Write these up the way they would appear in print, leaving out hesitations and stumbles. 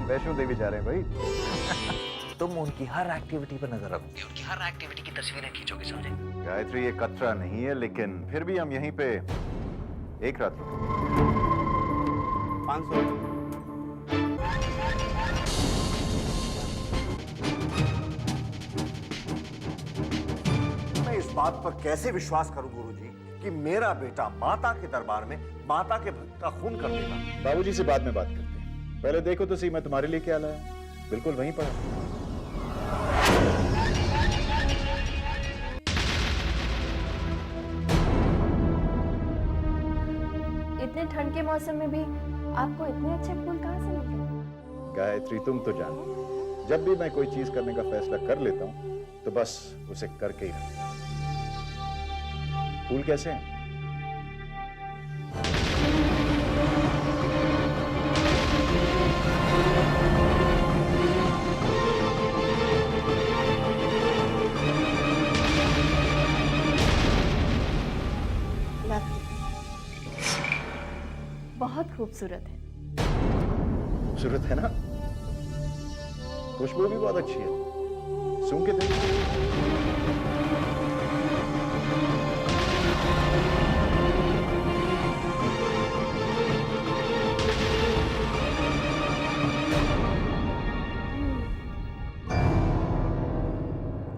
वैष्णो देवी जा रहे हैं भाई। तुम उनकी हर एक्टिविटी पर नजर रखोगे, उनकी हर एक्टिविटी की तस्वीरें खींचोगे, समझे? गायत्री ये कतरा नहीं है, लेकिन फिर भी हम यहीं पे एक रात रुकें। 500। मैं इस बात पर कैसे विश्वास करूं गुरुजी कि मेरा बेटा माता के दरबार में माता के भक्त का खून कर देगा। बाबूजी से बाद में बात करते हैं, पहले देखो तो सही मैं तुम्हारे लिए क्या लाया। बिल्कुल वहीं पड़ा। इतने ठंड के मौसम में भी आपको इतने अच्छे फूल कहाँ से मिल गए? गायत्री तुम तो जानो, जब भी मैं कोई चीज करने का फैसला कर लेता हूं तो बस उसे करके ही रहता हूं। फूल कैसे हैं? बहुत खूबसूरत है। खूबसूरत है ना? खुशबू भी बहुत अच्छी है, सूंघ के देखो।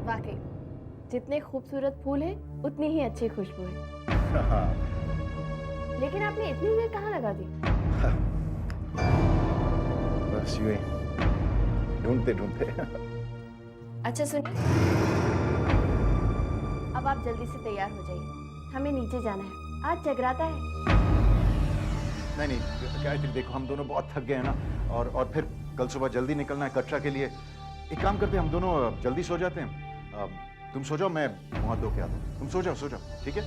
वाकई जितने खूबसूरत फूल हैं उतनी ही अच्छी खुशबू है। हाँ। लेकिन आपने इतनी देर कहाँ लगा दी? बस यूं ही ढूंढते ढूंढते। अच्छा सुनिए, अब आप जल्दी से तैयार हो जाइए, हमें नीचे जाना है, आज जगराता है। नहीं नहीं गायत्री देखो, हम दोनों बहुत थक गए हैं ना, और फिर कल सुबह जल्दी निकलना है कटरा के लिए। एक काम करते हैं, हम दोनों जल्दी सो जाते हैं। तुम सो जाओ, मैं मुंह हाथ धो के आता हूँ। तुम सो जाओ, ठीक है?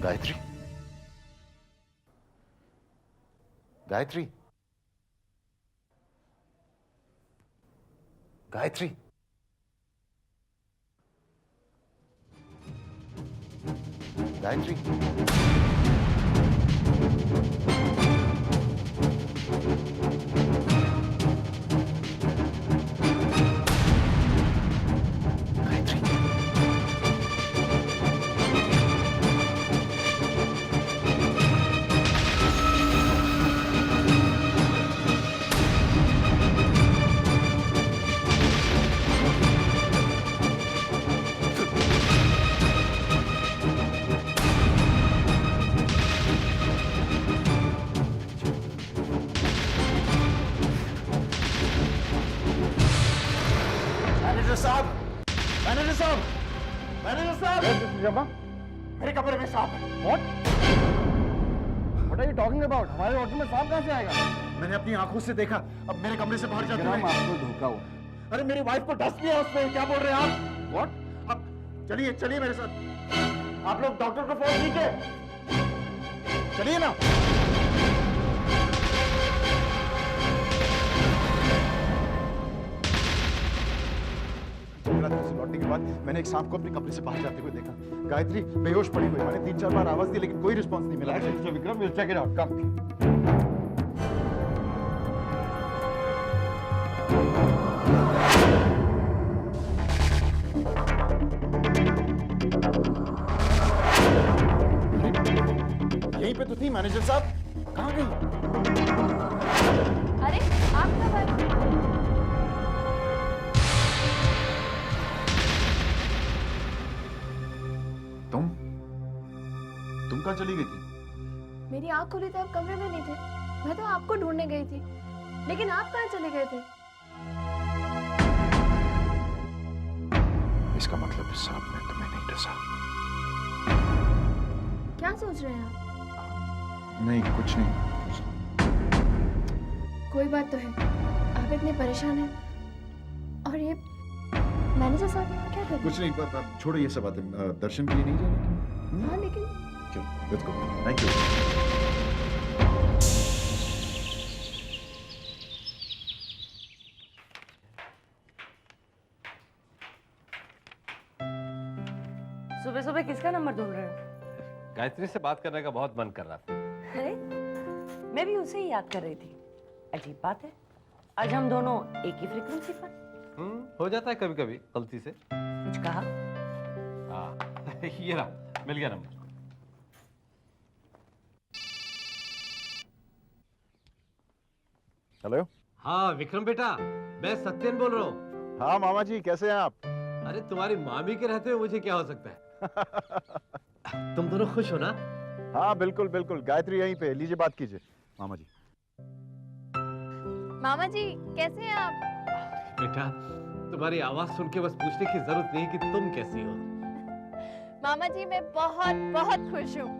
गायत्री, गायत्री, गायत्री, गायत्री, मैनेजर साहब, मैनेजर साहब, मैनेजर साहब, मेरे कमरे में सांप है। What are you talking about? हमारे होटल में सांप कहाँ से आएगा? मैंने अपनी आंखों से देखा, अब मेरे कमरे से बाहर जाते जनाब, हुए। आपको धोखा हुआ। अरे मेरी वाइफ को डस्ट लिया उसने, क्या बोल रहे हैं आप? What? अब चलिए चलिए मेरे साथ, आप लोग डॉक्टर को फोन कीजिए, चलिए ना। रात्रि से लौटने के बाद मैंने एक सांप को अपने कमरे से बाहर जाते हुए देखा। गायत्री बेहोश पड़ी हुई, मैंने 3-4 बार आवाज दी लेकिन कोई रिस्पॉन्स नहीं मिला। Relax, Mr. Vikram. We'll check it out. Come. यहीं पे तो थी मैनेजर साहब, कहाँ गई? अरे आप कब आए? तुम कहाँ चली गई थी? मेरी आंख खुली तो आप कमरे में नहीं थे। मैं तो आपको ढूंढने गई थी, लेकिन आप कहाँ चले गए थे? इसका मतलब इस सांप ने तुम्हें नहीं डसा। क्या सोच रहे हैं आप? नहीं कुछ नहीं। कोई बात तो है, आप इतने परेशान हैं। और ये मैनेजर साहब यहाँ क्या कर रहे कुछ नहीं, छोड़ो ये सब बातें। दर्शन के लिए नहीं जाना? हैं? हाँ लेकिन चलो लेट्स गो। Thank you. सुबह सुबह किसका नंबर ढूंढ रहे हो? गायत्री से बात करने का बहुत मन कर रहा था। अरे मैं भी उसे ही याद कर रही थी। अजीब बात है, आज हम दोनों एक ही फ्रीक्वेंसी पर। हो जाता है कभी कभी गलती से। कुछ कहा? हाँ ये रहा, मिल गया नंबर। हेलो। हाँ विक्रम बेटा, मैं सत्यन बोल रहा हूँ। हाँ मामा जी, कैसे हैं आप? अरे तुम्हारी मामी के रहते हुए मुझे क्या हो सकता है। तुम दोनों खुश हो ना? हाँ बिल्कुल बिल्कुल, गायत्री यहीं पे, लीजिए बात कीजिए। मामा जी। मामा जी कैसे हैं आप? बेटा तुम्हारी आवाज सुन के बस पूछने की जरूरत नहीं कि तुम कैसी हो। मामा जी मैं बहुत बहुत खुश हूँ।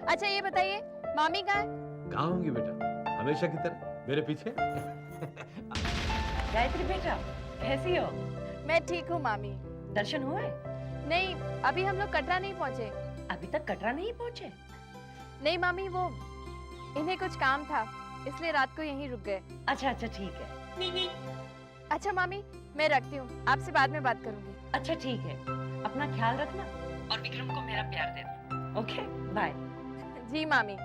अच्छा ये बताइए मामी कहाँ है? कहाँ होंगी बेटा, हमेशा की तरह मेरे पीछे। गायत्री बेटा कैसी हो? मैं ठीक हूँ मामी। दर्शन हुए? नहीं अभी हम लोग कटरा नहीं पहुँचे। अभी तक कटरा नहीं पहुंचे? नहीं मामी, वो इन्हें कुछ काम था इसलिए रात को यहीं रुक गए। अच्छा अच्छा ठीक है। अच्छा मामी मैं रखती हूँ, आपसे बाद में बात करूंगी। अच्छा ठीक है, अपना ख्याल रखना और विक्रम को मेरा प्यार देना। Okay bye. जी मामी।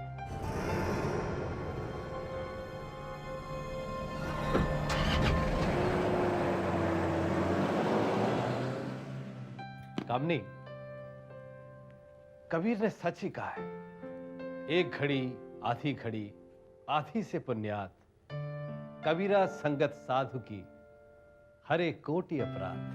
कामनी, कबीर ने सच ही कहा है, एक घड़ी आधी घड़ी आधी से पुण्यात, कबीरा संगत साधु की हरे कोटि अपराध।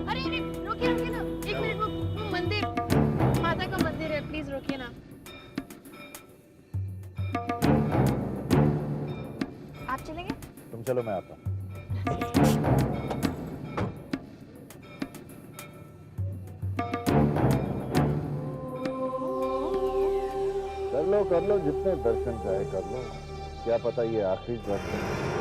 अरे अरे रुकिए रुकिए ना, एक मिनट, वो मंदिर, माता का मंदिर है, प्लीज रुकिए ना। आप चलेंगे? तुम चलो, मैं आता हूँ। कर लो जितने दर्शन चाहे कर लो, क्या पता ये आखिरी दर्शन।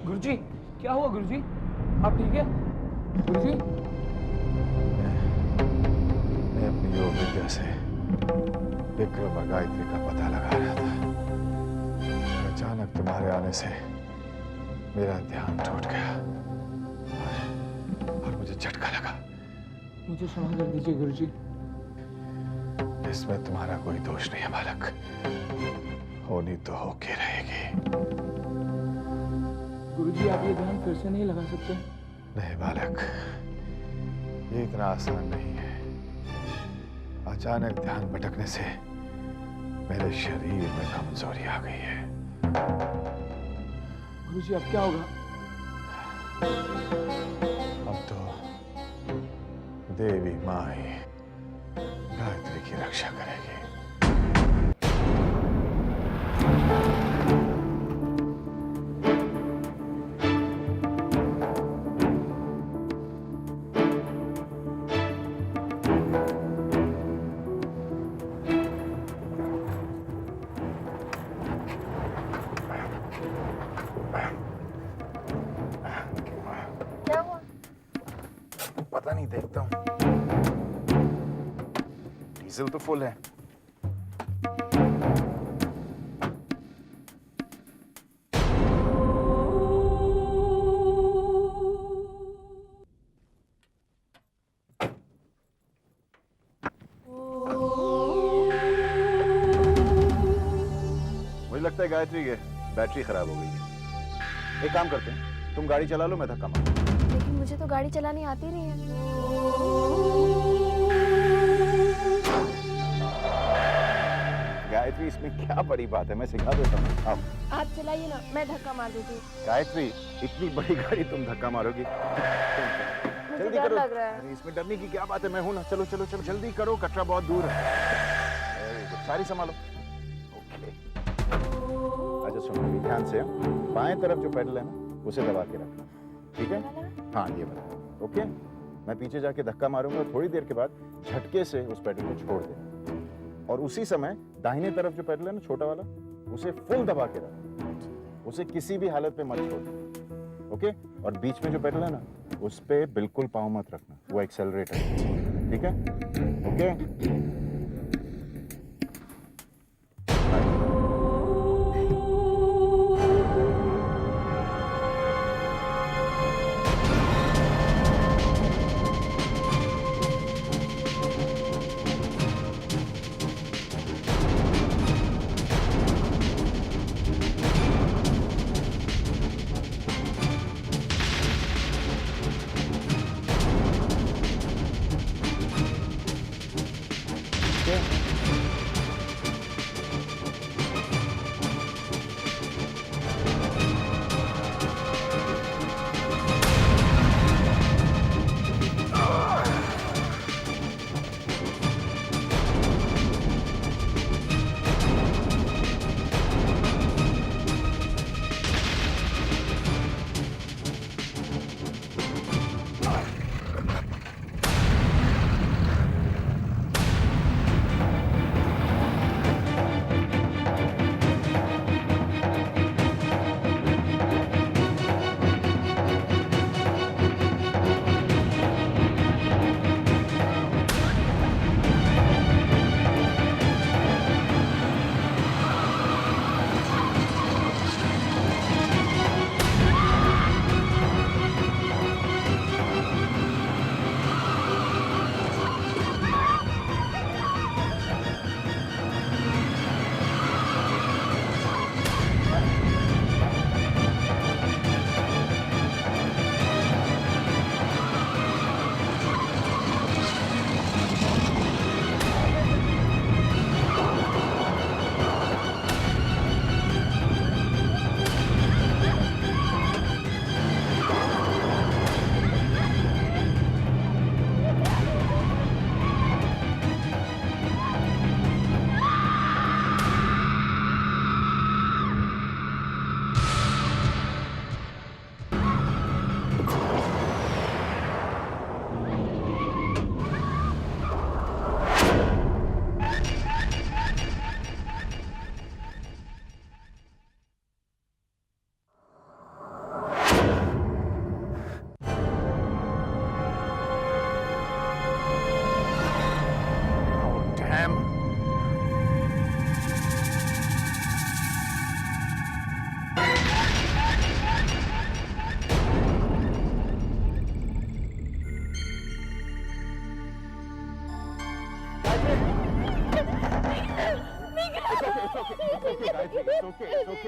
गुरुजी, क्या हुआ गुरुजी? आप ठीक है गुरुजी? मैं अपनी योग विद्या से विक्रम और गायत्री का पता लगा रहा था। अचानक तुम्हारे आने से मेरा ध्यान टूट गया और मुझे झटका लगा। मुझे क्षमा कर दीजिए गुरुजी। इसमें तुम्हारा कोई दोष नहीं है बालक, होनी तो होके रहेगी। गुरुजी, आप ये ध्यान फिर से नहीं लगा सकते? नहीं बालक, ये इतना आसान नहीं है। अचानक ध्यान भटकने से मेरे शरीर में कमजोरी आ गई है। गुरुजी, अब क्या होगा? अब तो देवी माँ ही गायत्री की रक्षा करेगी। क्या हुआ? पता नहीं, देखता हूँ। डीजल तो फुल है। मुझे लगता है गायत्री के बैटरी खराब हो गई है। एक काम करते हैं, तुम गाड़ी चला लो, मैं धक्का मारूं। लेकिन मुझे तो गाड़ी चलानी आती नहीं है। गायत्री, इसमें क्या बड़ी बात है, मैं सिखा देता हूँ। आओ। आप चलाइए ना, मैं धक्का मार देती हूँ। गायत्री, इतनी बड़ी गाड़ी तुम धक्का मारोगी? मुझे जल्दी डर करो। लग रहा है। अरे इसमें डरने की क्या बात है, मैं हूं ना। चलो चलो चलो, जल्दी करो, कटरा बहुत दूर है। Very good, सारी संभालो। ओके। अच्छा सुनो, अभी ध्यान से। बाएं तरफ जो पेडल है ना, उसे दबा के रखना, ठीक है? हाँ, ये वाला। ओके, मैं पीछे जाके धक्का मारूंगा, थोड़ी देर के बाद झटके से उस पेडल को छोड़ देना, और उसी समय दाहिने तरफ जो पेडल है ना, छोटा वाला, उसे फुल दबा के रखना, उसे किसी भी हालत में मत छोड़ना। ओके, और बीच में जो पेडल है ना, उस पे बिल्कुल पाँव मत रखना, वो एक्सेलरेटर है, ठीक है? ओके।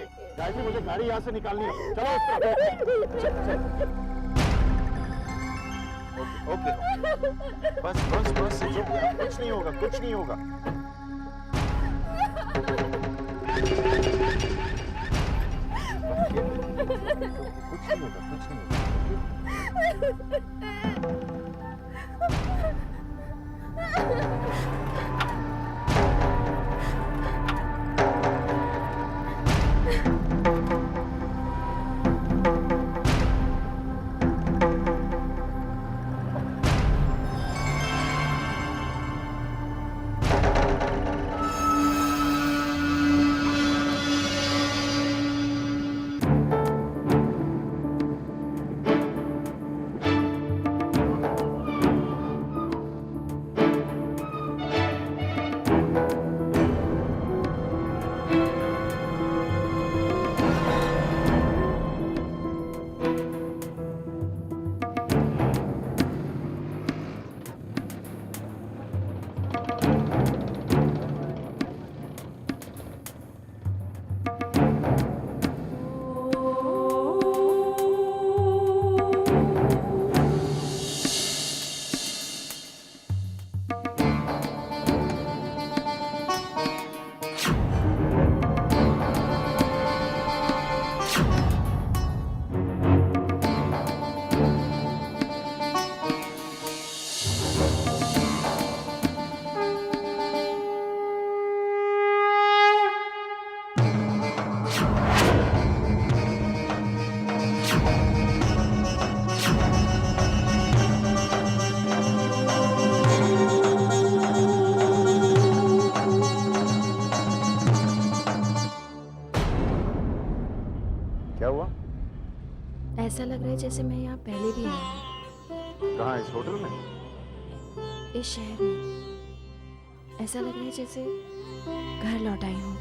ओके गायत्री, मुझे गाड़ी यहाँ से निकालनी है, चलो उस तरफ। ओके बस बस बस, कुछ नहीं होगा, कुछ नहीं होगा। कुछ नहीं होगा, कुछ नहीं होगा। क्या हुआ? ऐसा लग रहा है जैसे मैं यहाँ पहले भी आई हूँ, कहाँ, इस होटल में? इस शहर में। ऐसा लग रहा है जैसे घर लौट आई हूँ।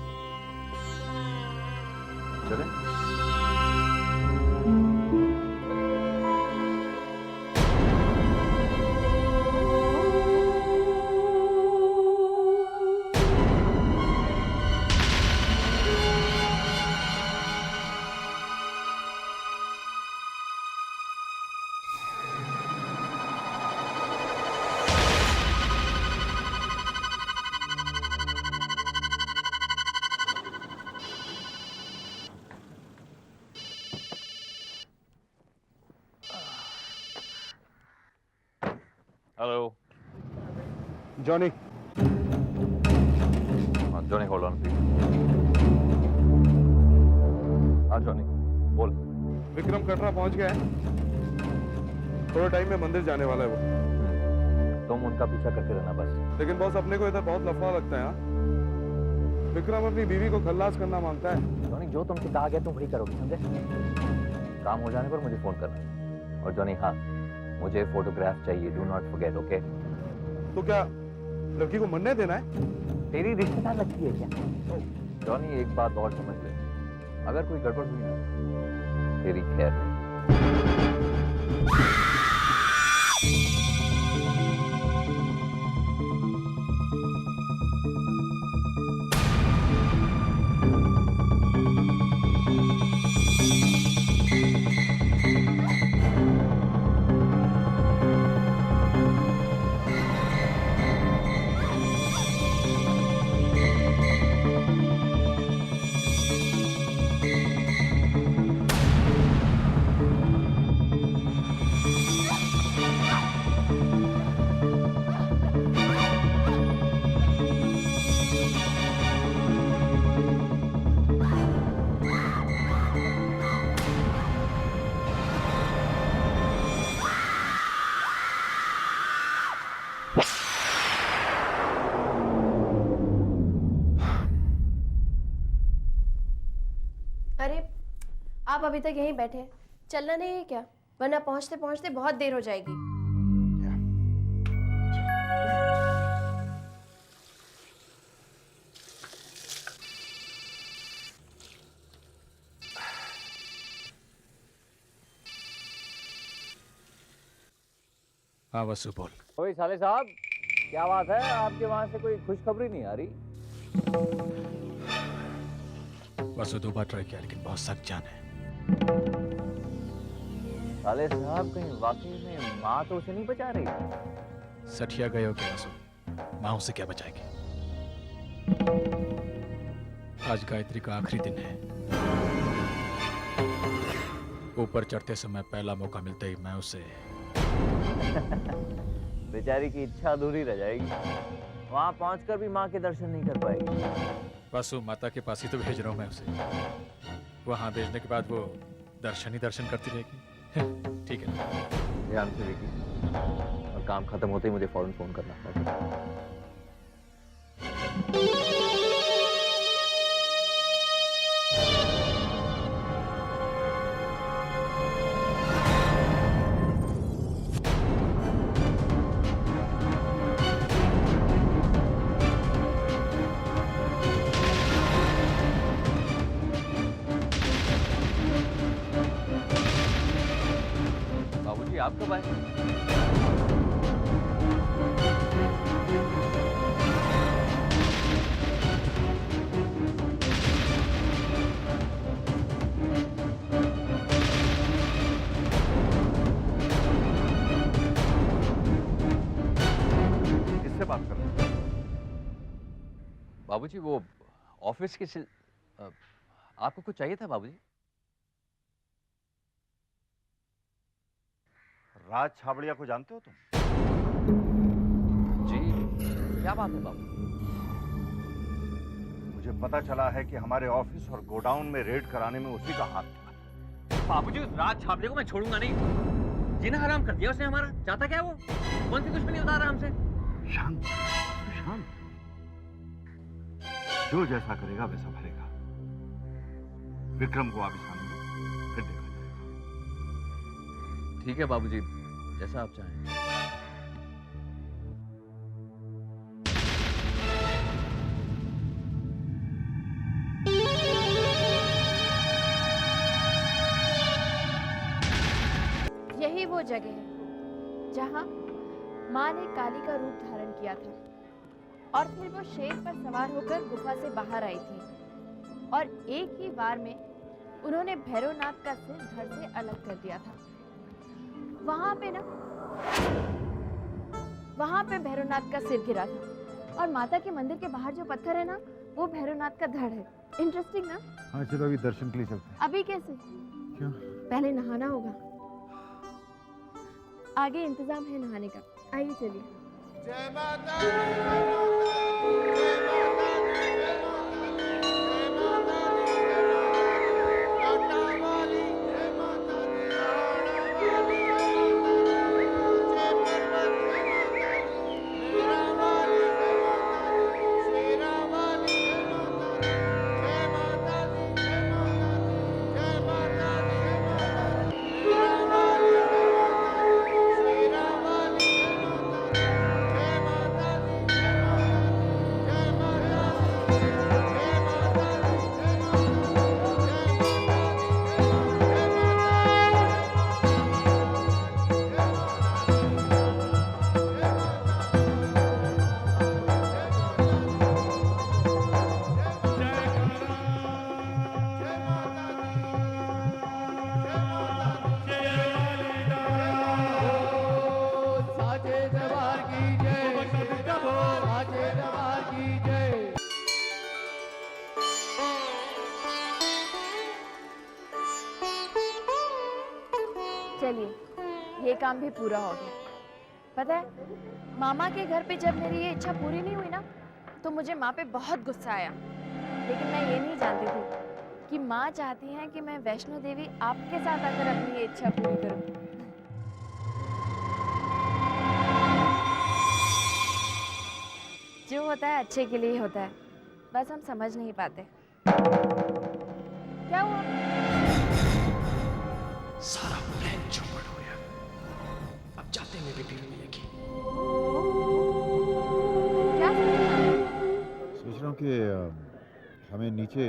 चलें? Hello. Johnny, Johnny, hold on, please. हाँ जॉनी, बोल। विक्रम कटरा पहुंच गया है, थोड़े टाइम में मंदिर जाने वाला है वो। तुम उनका पीछा करते रहना बस। लेकिन बॉस, अपने को इधर बहुत लफड़ा लगता है। हाँ, विक्रम अपनी बीवी को खल्लास करना मांगता है। जॉनी, जो तुमसे कहा गया तुम वही करोगे, समझे? काम हो जाने पर मुझे फोन करना। और जॉनी, हाँ, मुझे फोटोग्राफ चाहिए, डू नॉट फॉरगेट, ओके? तो क्या लड़की को मरने देना है? तेरी रिश्तेदार लगती है क्या? जॉनी, एक बात और समझ ले, अगर कोई गड़बड़ हुई ना, तेरी खैर नहीं। अरे आप अभी तक यहीं बैठे हैं, चलना नहीं है क्या? वरना पहुंचते पहुंचते बहुत देर हो जाएगी। हाँ वसु बोल। ओए साले साहब, क्या बात है? आपके वहां से कोई खुशखबरी नहीं आ रही? बस 2 बार ट्राई किया लेकिन बहुत सख्त जान है। साले साहब कहीं वाकई में माँ तो उसे नहीं बचा रही? सठिया गए हो क्या वासु? माँ उसे क्या बचाएगी? आज गायत्री का आखिरी दिन है। ऊपर चढ़ते समय पहला मौका मिलते ही मैं उसे बेचारी की इच्छा अधूरी रह जाएगी। वहां पहुंचकर भी माँ के दर्शन नहीं कर पाएगी। वासु माता के पास ही तो भेज रहा हूं मैं उसे। वहां भेजने के बाद वो दर्शन ही दर्शन करती रहेगी। ठीक है ध्यान से देखिए, और काम खत्म होते ही मुझे फौरन फोन करना। बाबूजी आप कब आए? किससे बात कर रहे हैं? बाबूजी वो ऑफिस के आपको कुछ चाहिए था बाबूजी? राज छाबड़िया को जानते हो तुम? जी क्या बात है बाबू? मुझे पता चला है कि हमारे ऑफिस और गोडाउन में रेड कराने में उसी का हाथ था। बाबूजी उस राज छाबड़े को मैं छोड़ूंगा नहीं। जीना हराम कर दिया उसने हमारा। चाहता क्या वो? कौन सी दुश्मनी उतार रहा हमसे? शांत शांत, जो जैसा करेगा वैसा भरेगा। विक्रम को वापस आने दो, फिर देखा जाएगा। ठीक है बाबूजी, जैसा आप चाहें। यही वो जगह है जहाँ माँ ने काली का रूप धारण किया था और फिर वो शेर पर सवार होकर गुफा से बाहर आई थी और एक ही बार में उन्होंने भैरवनाथ का सिर धड़ से अलग कर दिया था। वहां पे भैरवनाथ का सिर गिरा था और माता के मंदिर के बाहर जो पत्थर है ना, वो भैरवनाथ का धड़ है। इंटरेस्टिंग ना? हाँ चलो अभी दर्शन के लिए चलते हैं। अभी कैसे? क्यों? पहले नहाना होगा। आगे इंतजाम है नहाने का। आइए चलिए। जय माता दी, जय माता दी, जय माता दी, जय माता दी, जय माता दी, जय माता दी, वाली जय माता दी, वाली जय माता दी, मेरा वाली जय माता दी, शेरा वाली जय माता दी, जय माता दी, जय माता दी, जय माता दी, मेरा वाली जय माता दी, शेरा वाली जय माता दी, जय माता दी, जय माता दी, जय माता दी। चलिए, ये काम भी पूरा हो गया। पता है, मामा के घर पे जब मेरी ये इच्छा पूरी नहीं हुई ना, तो मुझे माँ पे बहुत गुस्सा आया। लेकिन मैं ये नहीं जानती थी कि माँ चाहती हैं कि मैं वैष्णो देवी आपके साथ आकर अपनी ये इच्छा पूरी करूं। जो होता है अच्छे के लिए होता है, बस हम समझ नहीं पाते। क्या हुआ? सारा प्लान चौपट हो गया। अब जाते में भी भीड़ मिलेगी। क्या सोच रहा हूँ कि हमें नीचे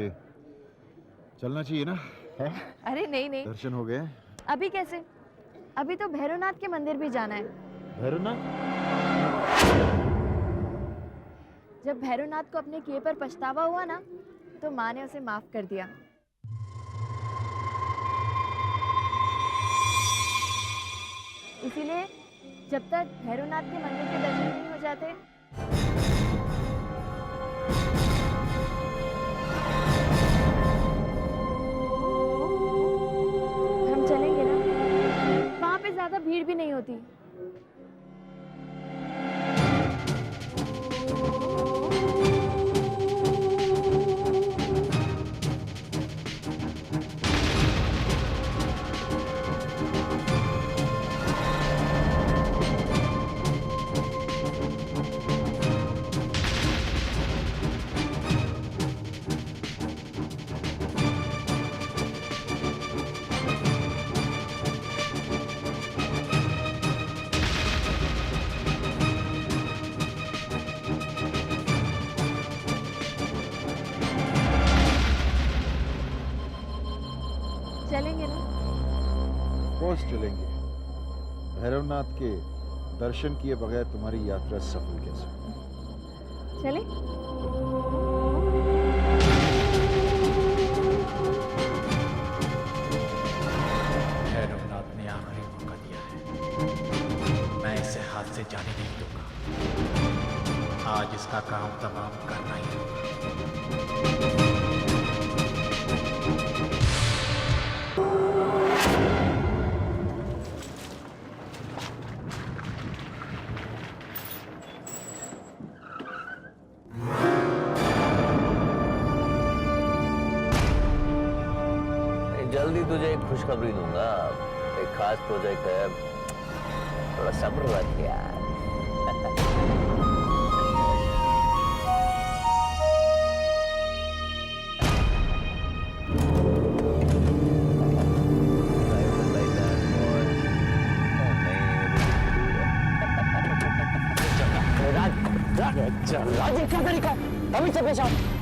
चलना चाहिए ना? है? अरे नहीं नहीं, दर्शन हो गए। अभी कैसे? अभी तो भैरवनाथ के मंदिर भी जाना है। भैरवनाथ? जब भैरवनाथ को अपने किए पर पछतावा हुआ ना, तो माँ ने उसे माफ कर दिया। इसीलिए जब तक भैरवनाथ के मंदिर के दर्शन नहीं हो जाते, हम चलेंगे ना? वहाँ पे ज्यादा भीड़ भी नहीं होती। चलेंगे ना? कोर्स चलेंगे। भैरवनाथ के दर्शन किए बगैर तुम्हारी यात्रा सफल कैसे? चले? भैरवनाथ ने आखिरी मौका दिया है, मैं इसे हाथ से जाने नहीं दूंगा। आज इसका काम तमाम करना ही होगा। जल्दी तुझे एक खुशखबरी दूंगा। एक खास प्रोजेक्ट है, थोड़ा सब्र रख यार।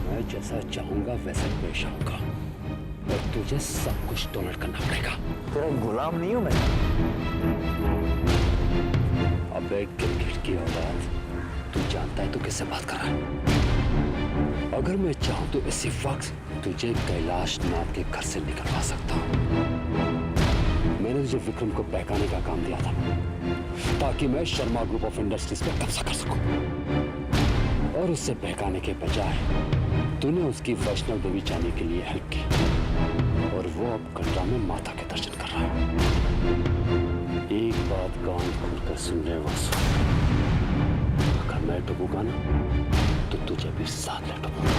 मैं जैसा चाहूंगा वैसा पेश आऊंगा और तुझे सब कुछ टॉलरेट करना पड़ेगा। तेरा गुलाम नहीं हूं मैं। अबे गिरगिट की औलाद, तू जानता है तू किससे बात कर रहा है? अगर मैं चाहूं तो इसी वक्त तुझे कैलाश नाथ के घर से निकलवा सकता हूं। मैंने तुझे विक्रम को बहकाने का काम दिया था ताकि मैं शर्मा ग्रुप ऑफ इंडस्ट्रीज पर कब्जा कर सकूं, और उससे बहकाने के बजाय तूने उसकी वैष्णव देवी जाने के लिए हेल्प की, और वो अब कटरा में माता के दर्शन कर रहा है। एक बात कान खोलकर सुन ले वासु, अगर मैं डूबूंगा ना तो तुझे भी साथ ले डूबूंगा,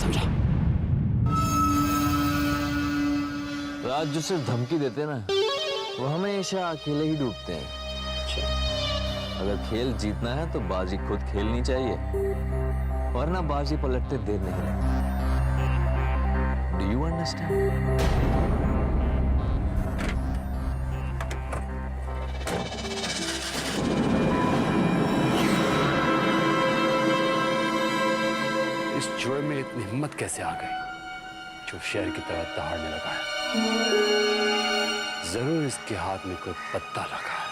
समझा? राज जो सिर्फ धमकी देते ना, वो हमेशा अकेले ही डूबते हैं। अगर खेल जीतना है तो बाजी खुद खेलनी चाहिए, वरना बाजी पलटते देर नहीं लगती। Do you understand? इस जुए में इतनी हिम्मत कैसे आ गई जो शेर की तरह दहाड़ने लगा है? जरूर इसके हाथ में कोई पत्ता लगा है,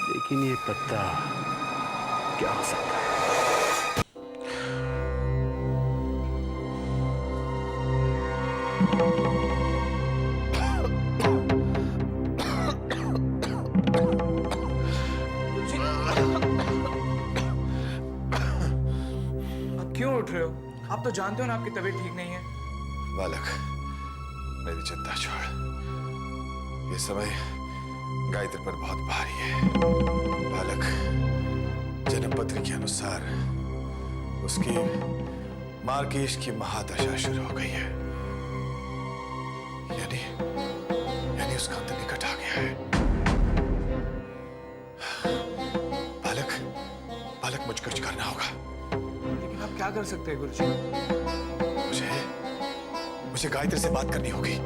लेकिन ये पत्ता क्या हो सकता है? आप क्यों उठ रहे हो? आप तो जानते हो ना आपकी तबीयत ठीक नहीं है। बालक, मेरी चिंता छोड़। ये समय गायत्री पर बहुत भारी है। बालक, जन्मपत्र के अनुसार उसकी मार्केश की महादशा शुरू हो गई है, यानी उसका अंत निकट आ गया है। बालक मुझ कुछ करना होगा। लेकिन आप क्या कर सकते हैं गुरुजी? मुझे गायत्री से बात करनी होगी।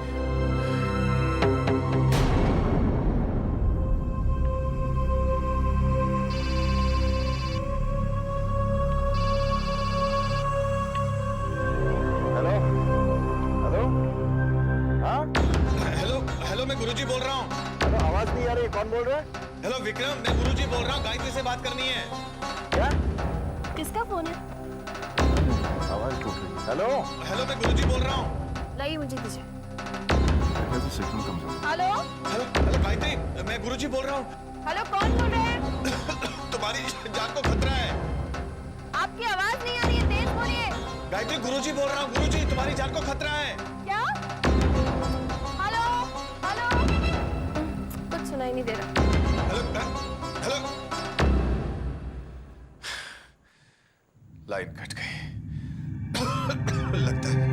गुरुजी बोल रहा हूँ। हेलो, आवाज नहीं आ रही, कौन बोल रहा है? हेलो विक्रम, मैं गुरुजी बोल रहा हूँ, गायत्री से बात करनी है। क्या? किसका फोन है? आवाज टूट रही है। हेलो हेलो, मैं गुरुजी बोल रहा हूँ। लाइए मुझे दीजिए। सिग्नल कमजोर। हेलो हेलो हेलो गायत्री, मैं गुरुजी बोल रहा हूँ। हेलो, कौन बोल रहे हैं? तुम्हारी जान को खतरा है। आपकी आवाज नहीं आ रही है, तेज बोलिए। गायत्री, गुरुजी बोल रहा हूँ। गुरुजी, तुम्हारी जान को खतरा है। क्या? हेलो हेलो, कुछ सुनाई नहीं दे रहा। हेलो हेलो, लाइन कट गई। लगता है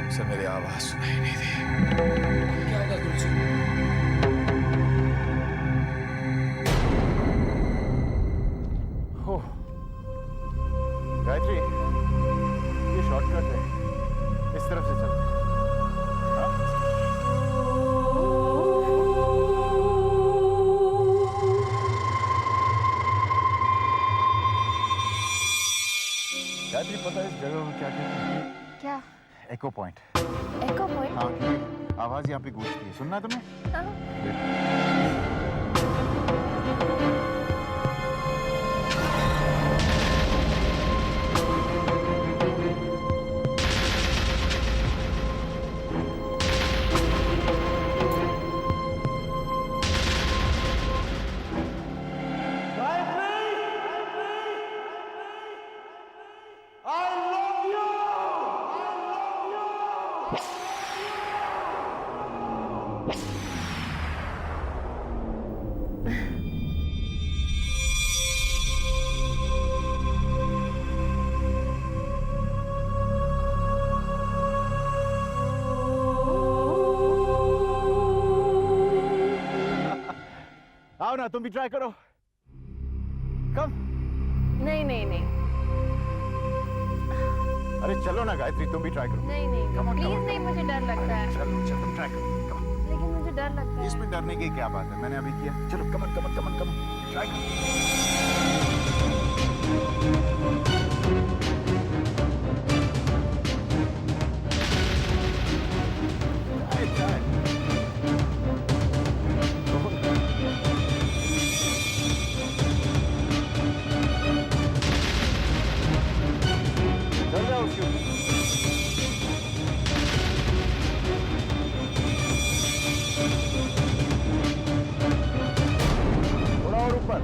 उसे मेरी आवाज सुनाई नहीं दी। क्या होगा गुरुजी? हो गायत्री, ये शॉर्टकट है, इस तरफ से चलते हैं। हाँ? गायत्री, पता है इस जगह को क्या कहते हैं? क्या? एको पॉइंट। एको पॉइंट? हाँ, क्योंकि आवाज यहाँ पे गूंजती है। सुनना है तुम्हें? हाँ। आओ ना, तुम भी ट्राई करो। कम। नहीं नहीं नहीं अरे चलो ना गायत्री, तुम भी ट्राई करो। नहीं नहीं, प्लीज नहीं, मुझे डर लगता है। चलो चलो, तुम ट्राई करो। कम। लेकिन मुझे डर लगता है। इसमें डरने की क्या बात है? मैंने अभी किया। चलो कमन कमन कमन कमन, ट्राई करो। चल जाओ उसके ऊपर। थोड़ा और ऊपर।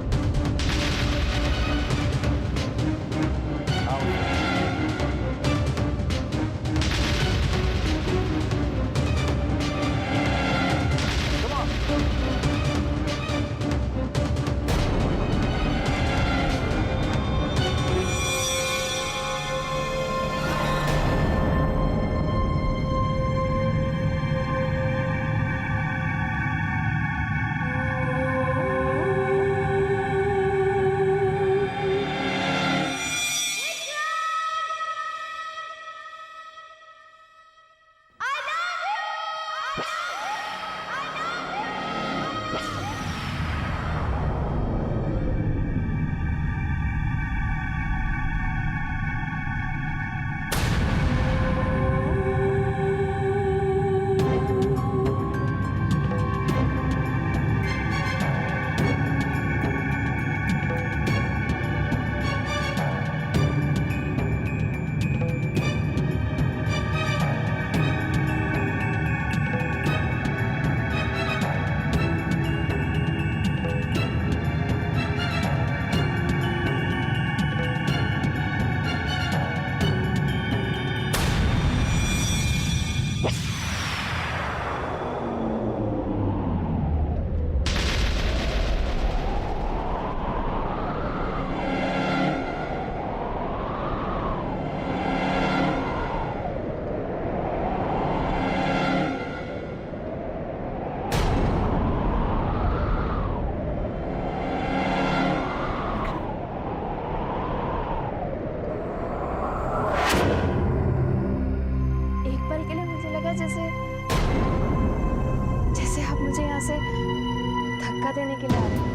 देने के लिए आ रहे हैं।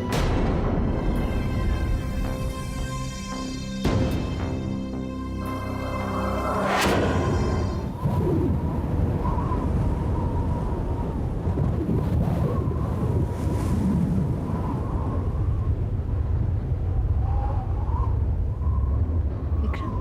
Vikram,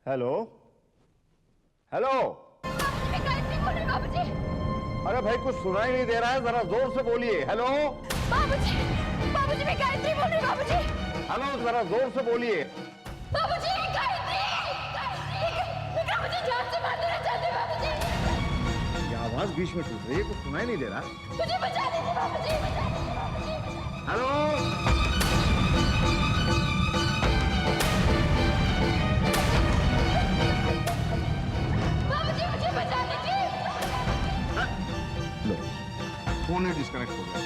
hello hello. मैं गायत्री बोल रही हूँ बाबूजी। अरे भाई कुछ सुनाई नहीं दे रहा है, जरा जोर से बोलिए। हेलो बाबूजी, बाबूजी मैं गायत्री बोल रही हूँ बाबूजी। हेलो, जरा जोर से बोलिए। बाबूजी गायत्री, गायत्री मुझे जान से मार देना चाहते हैं बाबूजी। ये आवाज बीच में टूट रही है, कुछ सुनाई नहीं दे रहा। मुझे बचा लीजिए बाबूजी, बचा लीजिए बाबूजी। हेलो बाबूजी मुझे बचा लीजिए। लो, फोन ही डिस्कनेक्ट हो गया।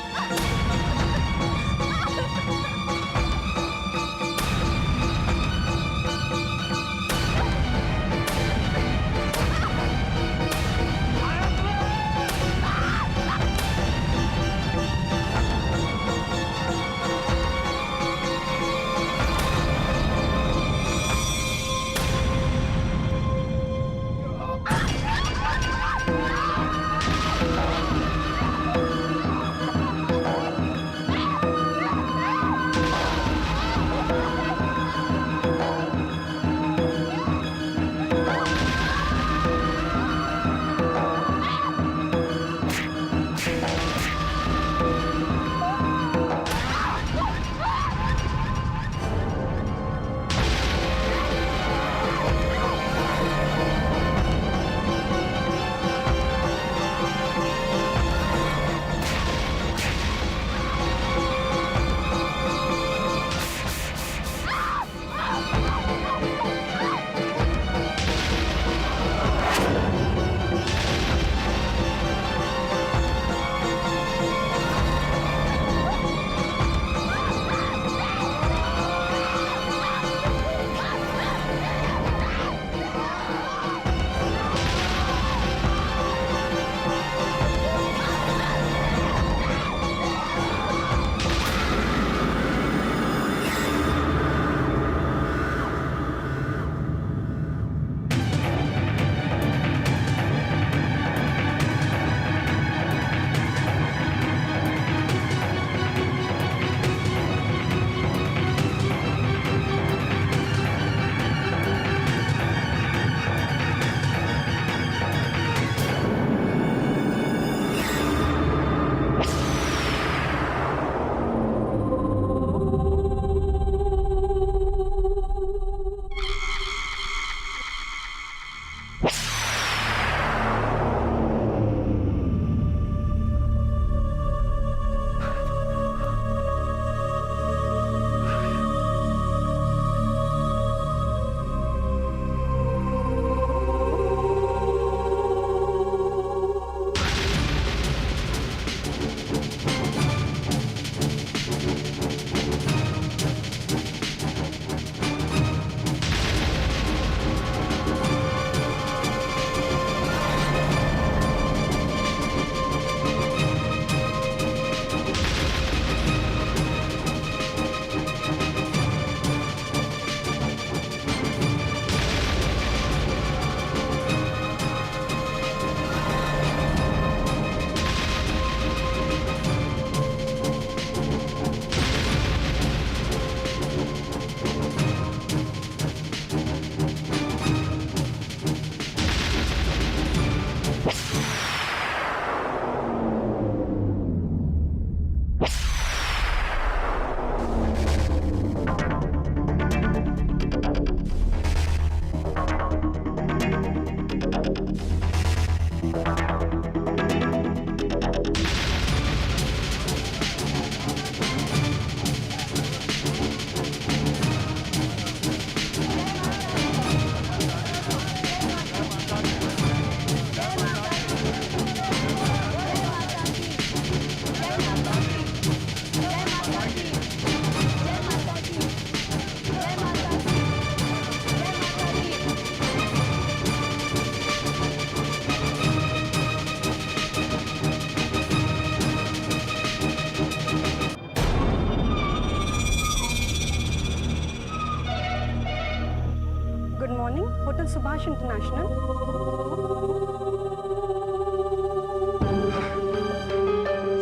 Hotel Subhash international.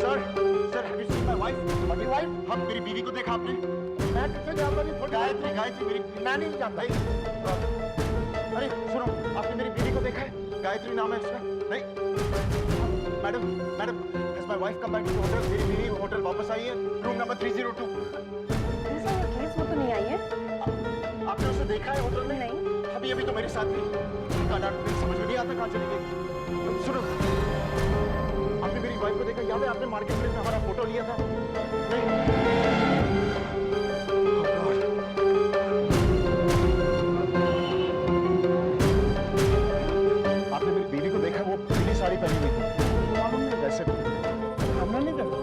Sir have you seen my wife? My wife? हम मेरी बीवी को देखा आपने? मैं किसे जानता नहीं। गायत्री मेरी मैं नहीं जानता। अरे सुनो, आपने मेरी बीवी को देखा है? गायत्री नाम है उसका। नहीं madam, madam, has my wife come back to the hotel? मेरी बीवी होटल वापस आई है, रूम नंबर 302। केस वो तो नहीं आई है। आपने उसे देखा है होटल में? नहीं। अभी तो मेरे साथ थी। समझ में नहीं आता कहाँ चली गई। सुनो, आपने मेरी वाइफ को देखा? याद है आपने मार्केट प्लेस में हमारा फोटो लिया था? नहीं। आपने मेरी बीवी को देखा? वो पीली साड़ी पहनी हुई थी। वैसे हमने नहीं देखा।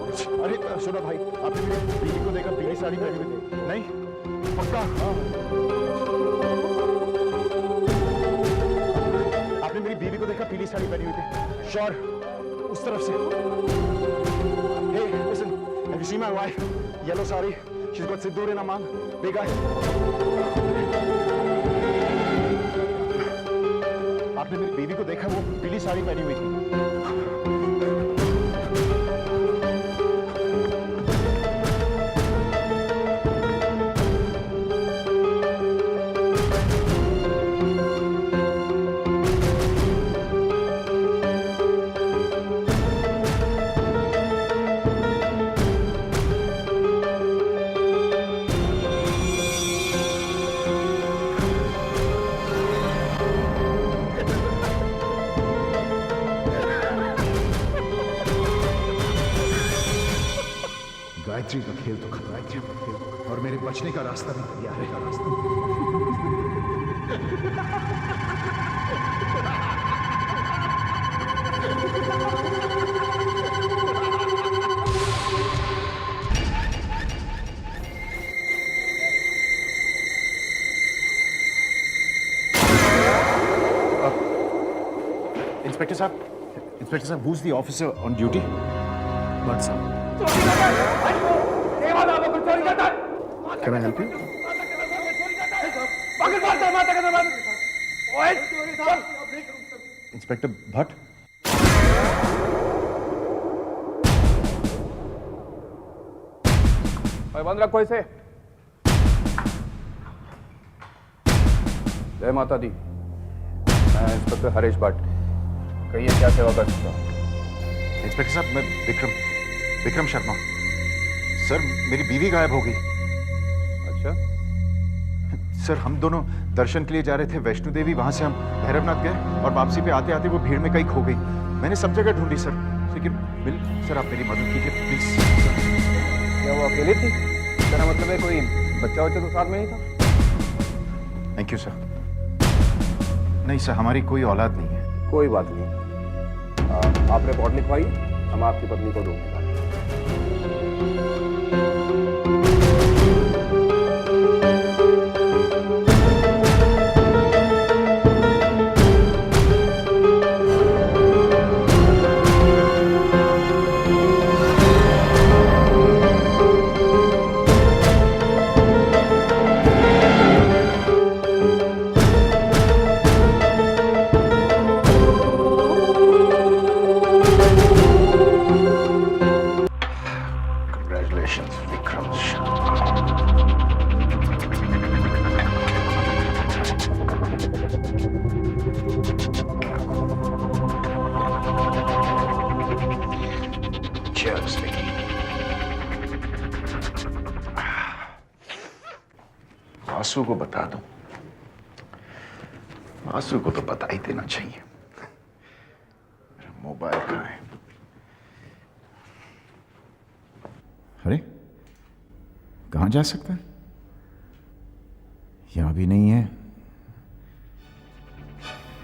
अरे सुनो भाई, आपने मेरी बीवी को देखा पीली साड़ी पहनी हुई थी? नहीं पक्का? हाँ। आपने मेरी बीवी को देखा पीली साड़ी पहनी हुई थी? श्योर? उस तरफ से? Hey, listen, have you seen my wife? Yellow sari. She's got sindoor in her mouth. Big eye. आपने मेरी बीवी को देखा? वो पीली साड़ी पहनी हुई थी। गायत्री का खेल तो खत्म, गायत्री का खेल और मेरे बचने का रास्ता भी तैयार है। इंस्पेक्टर साहब, who's the officer on duty? What, sir? Can I help you? Inspector Bhatt? बंद रखो इसे। जय माता दी। मैं इंस्पेक्टर हरीश भट्ट। कहिए क्या सेवा कर सकता हूँ? इंस्पेक्टर साहब, मैं विक्रम शर्मा। सर, मेरी बीवी गायब हो गई। अच्छा? सर, हम दोनों दर्शन के लिए जा रहे थे वैष्णो देवी। वहां से हम भैरवनाथ गए और वापसी पे आते आते वो भीड़ में कहीं खो गई। मैंने सब जगह ढूंढी सर, लेकिन सर आप मेरी मदद कीजिए प्लीज। क्या वो अकेली थी? मेरा मतलब है कोई बच्चा तो साथ में नहीं था? Thank you sir. नहीं सर, हमारी कोई औलाद नहीं है। कोई बात नहीं। आप रिपोर्ट लिखवाइए, हम आपकी पत्नी को ढूंढेंगे। आंसू को बता दूं? आंसू को तो बता ही देना चाहिए। मेरा मोबाइल कहाँ है? अरे कहाँ जा सकता है? यहां भी नहीं है।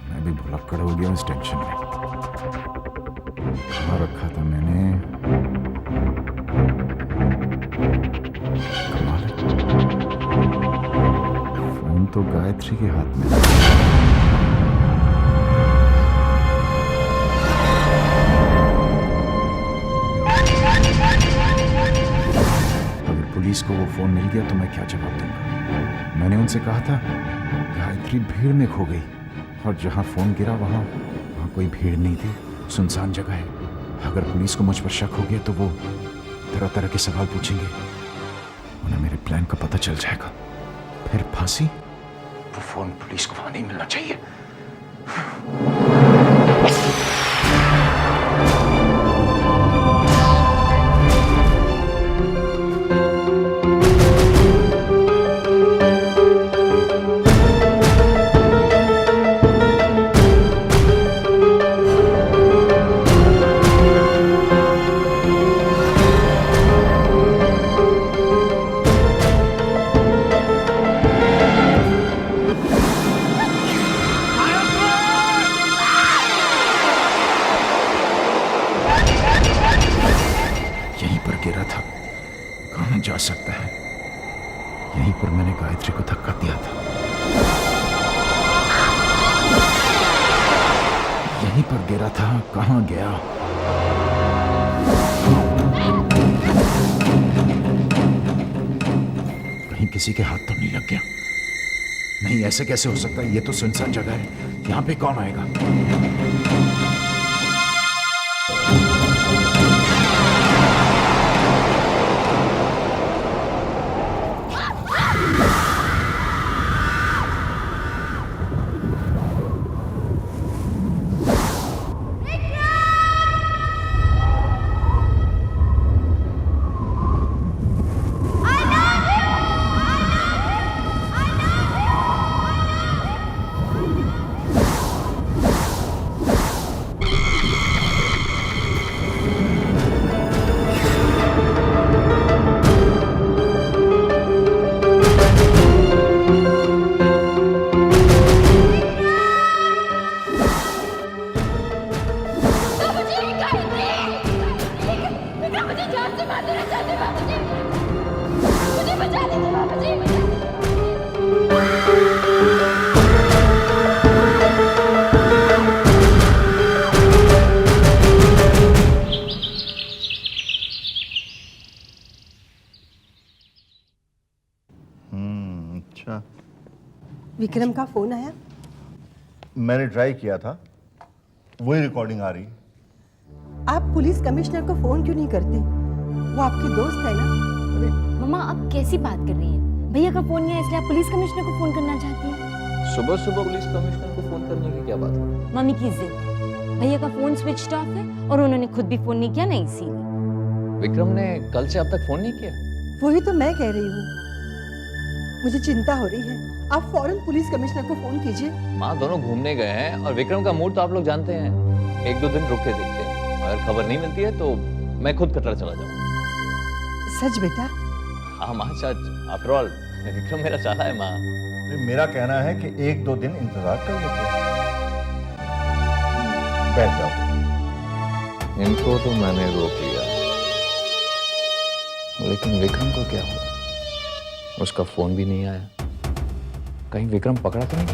मैं भी भुलक्कड़ हो गया उस टेंशन में। कहाँ रखा था मैंने? कमाल है, फोन तो गायत्री के हाथ में। अगर पुलिस को वो फोन मिल गया तो मैं क्या जवाब दूंगा? मैंने उनसे कहा था गायत्री भीड़ में खो गई, और जहां फोन गिरा वहां कोई भीड़ नहीं थी, सुनसान जगह है। अगर पुलिस को मुझ पर शक हो गया तो वो तरह तरह के सवाल पूछेंगे, उन्हें मेरे प्लान का पता चल जाएगा। फिर फांसी वो फोन पुलिस को वहां नहीं मिलना चाहिए। जा सकता है, यहीं पर मैंने गायत्री को धक्का दिया था, यहीं पर गिरा था। कहां गया? कहीं किसी के हाथ तो नहीं लग गया? नहीं, ऐसे कैसे हो सकता है? ये तो सुनसान जगह है, यहां पे कौन आएगा? अच्छा, विक्रम का फोन आया? मैंने ट्राई किया था, वही रिकॉर्डिंग आ रही। आप पुलिस कमिश्नर को फोन क्यों नहीं करते? वो आपके दोस्त है ना? मम्मा आप कैसी बात कर रही हैं? भैया का फोन नहीं है इसलिए आप पुलिस कमिश्नर को फोन करना चाहती हैं? सुबह सुबह पुलिस कमिश्नर को फोन करने की क्या बात है? मम्मी की जिद। भैया का फोन स्विच ऑफ है और उन्होंने खुद भी फोन नहीं किया ना, इसीलिए। विक्रम ने कल से अब तक फोन नहीं किया? वही तो मैं कह रही हूँ, मुझे चिंता हो रही है। आप फौरन पुलिस कमिश्नर को फोन कीजिए। माँ दोनों घूमने गए हैं और विक्रम का मूड तो आप लोग जानते हैं, एक दो दिन रुक के देखते हैं, अगर खबर नहीं मिलती है तो मैं खुद कटरा चला जाऊंगा। सच बेटा? हाँ माँ सच, आफ्टर ऑल विक्रम मेरा चाला है माँ। मेरा कहना है कि एक दो दिन इंतजार कर लेते हैं। बैठ जाओ। इनको तो मैंने रोक लिया, लेकिन विक्रम को क्या हुआ? उसका फोन भी नहीं आया। कहीं विक्रम पकड़ा तो नहीं?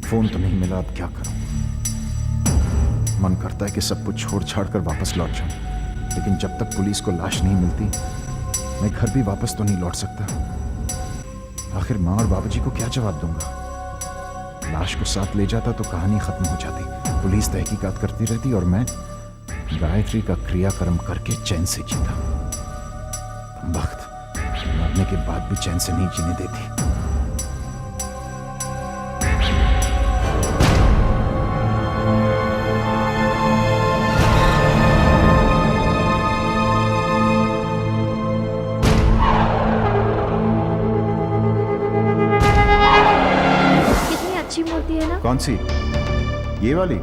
फोन तो नहीं मिला, अब क्या करूं? मन करता है कि सब कुछ छोड़ छाड़ कर वापस लौट जाऊं, लेकिन जब तक पुलिस को लाश नहीं मिलती मैं घर भी वापस तो नहीं लौट सकता। आखिर माँ और बाबूजी को क्या जवाब दूंगा? लाश को साथ ले जाता तो कहानी खत्म हो जाती, पुलिस तहकीकात करती रहती और मैं गायत्री का क्रियाकर्म करके चैन से जीता। वक्त मरने के बाद भी चैन से नहीं जीने देती। कौन सी? ये वाली?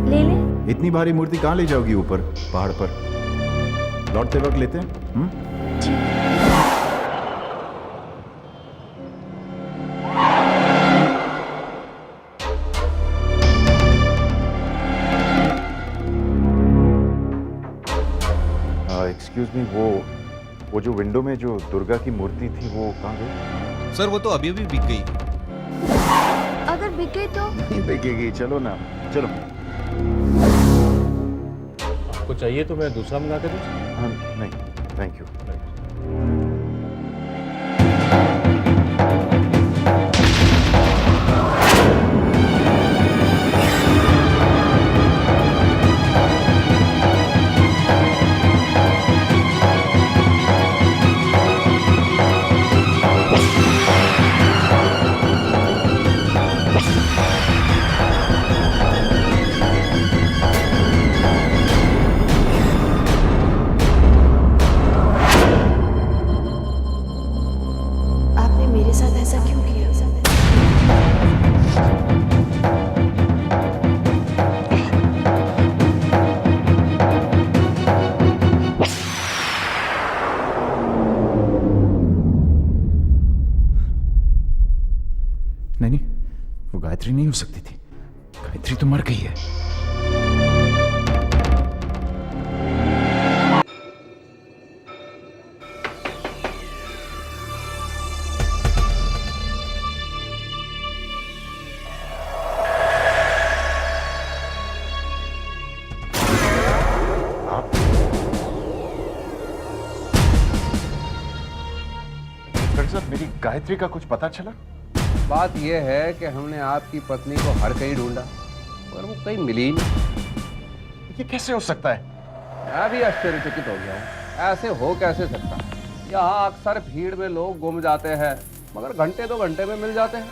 ले ले। इतनी भारी मूर्ति कहाँ ले जाओगी ऊपर पहाड़ पर? लौटते वक्त लेते हैं। एक्सक्यूज मी, वो जो विंडो में जो दुर्गा की मूर्ति थी वो कहाँ गई? सर वो तो अभी अभी बिक गई। अगर बिक गई तो? नहीं बिकेगी, चलो ना, चलो। आपको चाहिए तो मैं दूसरा मंगा के दूं? हाँ नहीं, थैंक यू। गायत्री नहीं हो सकती थी। गायत्री तो मर गई है। मेरी गायत्री का कुछ पता चला? बात यह है कि हमने आपकी पत्नी को हर कहीं ढूंढा पर वो कहीं मिली नहीं। ये कैसे हो सकता है? मैं भी आश्चर्यचकित हो गया हूँ। ऐसे हो कैसे सकता है? यहाँ अक्सर भीड़ में लोग गुम जाते हैं मगर घंटे 2 घंटे में मिल जाते हैं।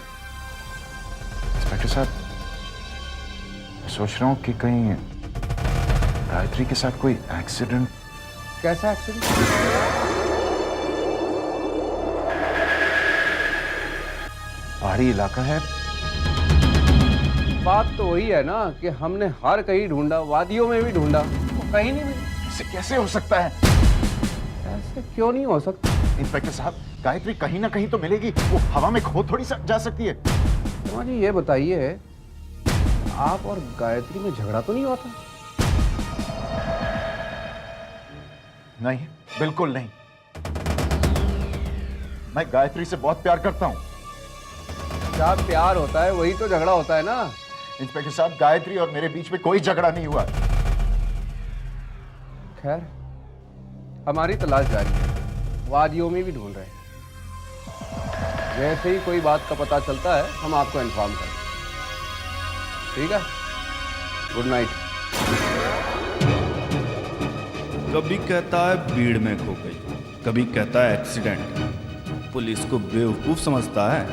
इंस्पेक्टर साहब, सोच रहा हूँ कि कहीं गायत्री के साथ कोई एक्सीडेंट। कैसा एक्सीडेंट? पहाड़ी इलाका है। बात तो वही है ना कि हमने हर कहीं ढूंढा, वादियों में भी ढूंढा, वो कहीं नहीं मिली। ऐसे कैसे हो सकता है? ऐसे क्यों नहीं हो सकता? इंस्पेक्टर साहब, गायत्री कहीं ना कहीं तो मिलेगी। वो हवा में खो थोड़ी जा सकती है। तुम्हारी ये बताइए, आप और गायत्री में झगड़ा तो नहीं होता? नहीं, बिल्कुल नहीं। मैं गायत्री से बहुत प्यार करता हूँ। क्या प्यार होता है वही तो झगड़ा होता है ना। इंस्पेक्टर साहब, गायत्री और मेरे बीच में कोई झगड़ा नहीं हुआ। खैर, हमारी तलाश जारी है, वादियों में भी ढूंढ रहे हैं। जैसे ही कोई बात का पता चलता है हम आपको इन्फॉर्म करेंगे। ठीक है, गुड नाइट। कभी कहता है भीड़ में खो गई, कभी कहता है एक्सीडेंट। पुलिस को बेवकूफ समझता है।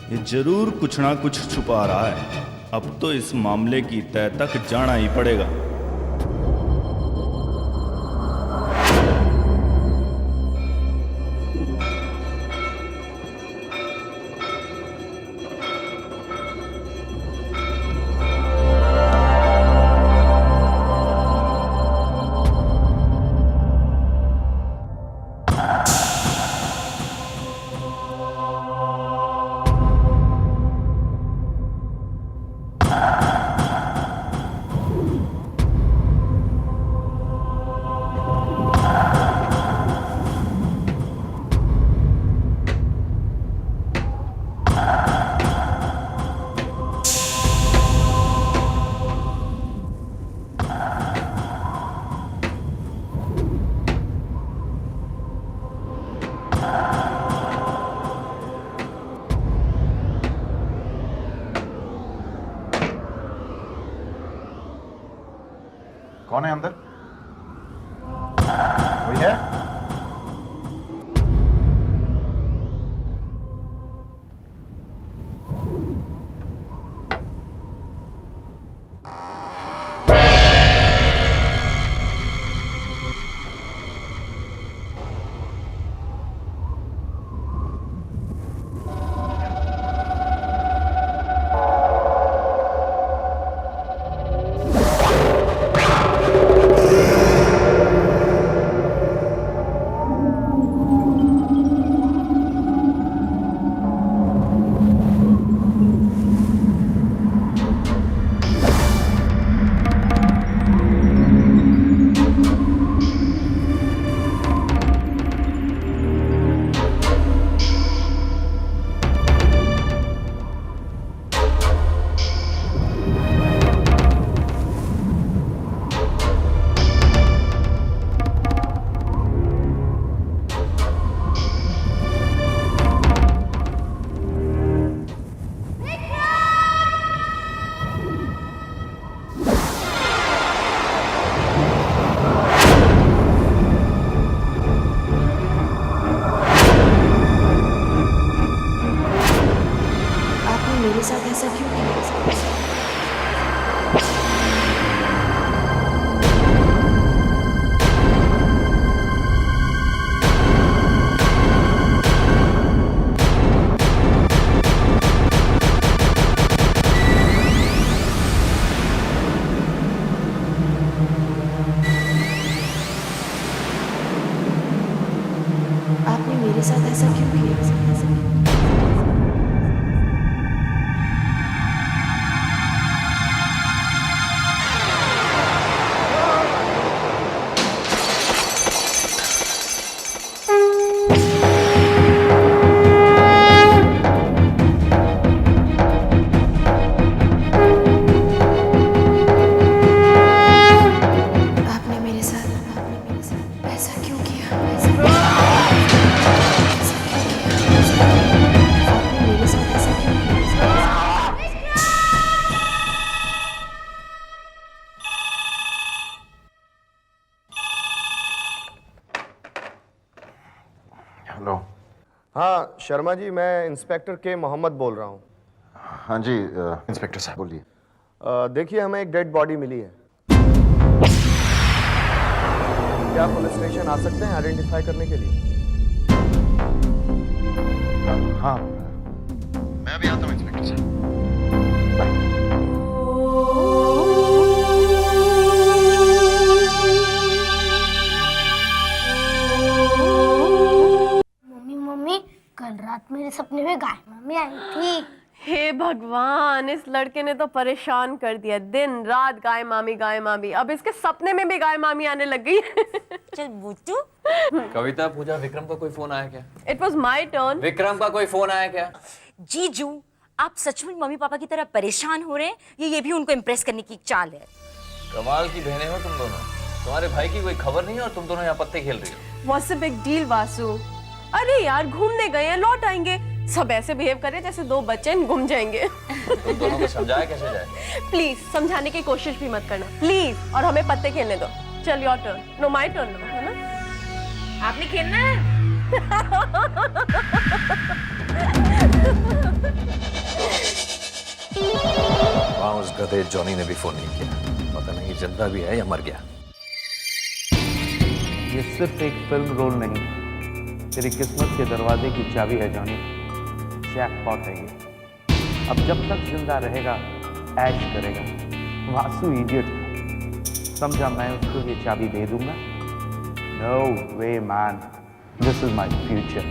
ये जरूर कुछ ना कुछ छुपा रहा है। अब तो इस मामले की तह तक जाना ही पड़ेगा। कौन है अंदर? कोई है? मेरे साथ ऐसा क्यों किया? आपने मेरे साथ ऐसा क्यों किया? हेलो। हाँ शर्मा जी, मैं इंस्पेक्टर के मोहम्मद बोल रहा हूँ। हाँ जी इंस्पेक्टर साहब बोलिए। देखिए, हमें एक डेड बॉडी मिली है। क्या पुलिस स्टेशन आ सकते हैं आइडेंटिफाई करने के लिए? हाँ मैं अभी आता हूँ इंस्पेक्टर साहब। मम्मी मम्मी, कल रात मेरे सपने में गाय मम्मी आई थी। हे भगवान, इस लड़के ने तो परेशान कर दिया। दिन रात गाय मामी, अब इसके सपने में भी गाय मामी आने लग गई। चल बूटू। कविता, पूजा, विक्रम का कोई फोन आया क्या? It was my turn. Vikram का कोई फोन आया क्या? जीजू, आप सचमुच मम्मी पापा की तरह परेशान हो रहे हैं? ये भी उनको इम्प्रेस करने की चाल है। कमाल की बहनें हो तुम दोनों। तुम्हारे भाई की कोई खबर नहीं है और तुम दोनों यहाँ पत्ते खेल रही हो। What's the big deal, Vasu? अरे यार, घूमने गए हैं, लौट आएंगे। सब ऐसे बिहेव करे जैसे दो बच्चे घूम जाएंगे। तुम दोनों को समझाया कैसे जाए? प्लीज समझाने की कोशिश भी मत करना प्लीज, और हमें पत्ते खेलने दो। चल your turn. No my turn, है ना? आपने खेलना है? वहाँ उस गधे जॉनी ने भी फोन नहीं किया। पता नहीं जिंदा भी है या मर गया। ये सिर्फ एक फिल्म रोल नहीं, तेरी किस्मत के दरवाजे की चाबी है जॉनी। जैकपॉट है ये। अब जब तक जिंदा रहेगा ऐश करेगा। वासु इडियट, समझा मैं उसको ये चाबी दे दूंगा? No way man, this is my future.